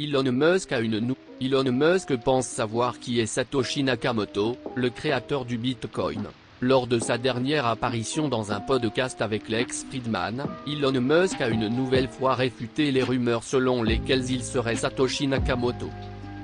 Elon Musk Elon Musk pense savoir qui est Satoshi Nakamoto, le créateur du Bitcoin. Lors de sa dernière apparition dans un podcast avec Lex Fridman, Elon Musk a une nouvelle fois réfuté les rumeurs selon lesquelles il serait Satoshi Nakamoto.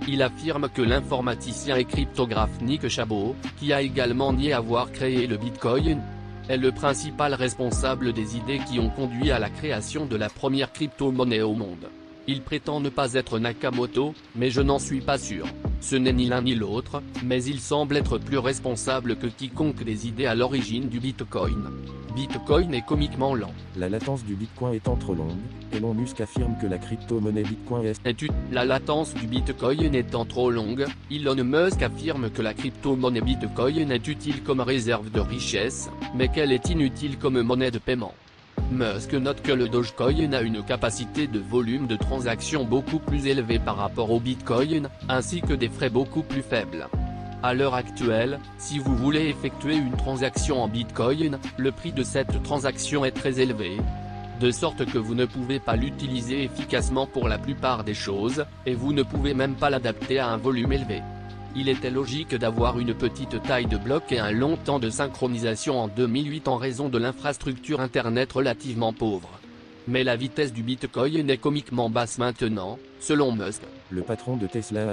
Il affirme que l'informaticien et cryptographe Nick Szabo, qui a également nié avoir créé le Bitcoin, est le principal responsable des idées qui ont conduit à la création de la première crypto-monnaie au monde. Il prétend ne pas être Nakamoto, mais je n'en suis pas sûr. Ce n'est ni l'un ni l'autre, mais il semble être plus responsable que quiconque des idées à l'origine du Bitcoin. Bitcoin est comiquement lent. La latence du Bitcoin étant trop longue, Elon Musk affirme que la crypto-monnaie Bitcoin est La latence du Bitcoin étant trop longue, Elon Musk affirme que la crypto-monnaie Bitcoin est utile comme réserve de richesse, mais qu'elle est inutile comme monnaie de paiement. Musk note que le Dogecoin a une capacité de volume de transaction beaucoup plus élevée par rapport au Bitcoin, ainsi que des frais beaucoup plus faibles. À l'heure actuelle, si vous voulez effectuer une transaction en Bitcoin, le prix de cette transaction est très élevé, de sorte que vous ne pouvez pas l'utiliser efficacement pour la plupart des choses, et vous ne pouvez même pas l'adapter à un volume élevé. Il était logique d'avoir une petite taille de bloc et un long temps de synchronisation en 2008 en raison de l'infrastructure Internet relativement pauvre. Mais la vitesse du Bitcoin est comiquement basse maintenant, selon Musk. Le patron de Tesla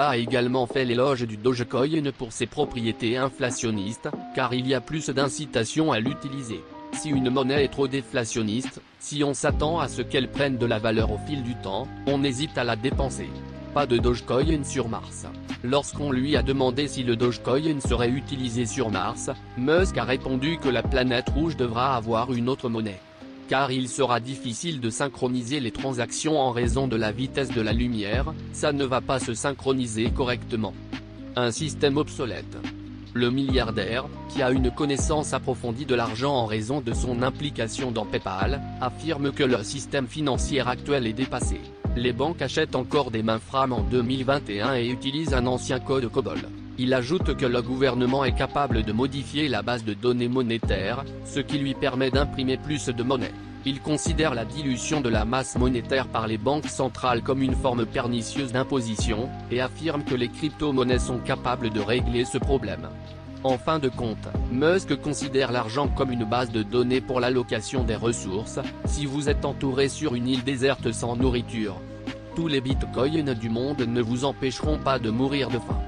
a également fait l'éloge du Dogecoin pour ses propriétés inflationnistes, car il y a plus d'incitation à l'utiliser. Si une monnaie est trop déflationniste, si on s'attend à ce qu'elle prenne de la valeur au fil du temps, on hésite à la dépenser. Pas de Dogecoin sur Mars. Lorsqu'on lui a demandé si le Dogecoin serait utilisé sur Mars, Musk a répondu que la planète rouge devra avoir une autre monnaie. Car il sera difficile de synchroniser les transactions en raison de la vitesse de la lumière, ça ne va pas se synchroniser correctement. Un système obsolète. Le milliardaire, qui a une connaissance approfondie de l'argent en raison de son implication dans PayPal, affirme que le système financier actuel est dépassé. Les banques achètent encore des mainframes en 2021 et utilisent un ancien code COBOL. Il ajoute que le gouvernement est capable de modifier la base de données monétaire, ce qui lui permet d'imprimer plus de monnaie. Il considère la dilution de la masse monétaire par les banques centrales comme une forme pernicieuse d'imposition, et affirme que les crypto-monnaies sont capables de régler ce problème. En fin de compte, Musk considère l'argent comme une base de données pour l'allocation des ressources. Si vous êtes entouré sur une île déserte sans nourriture, tous les bitcoins du monde ne vous empêcheront pas de mourir de faim.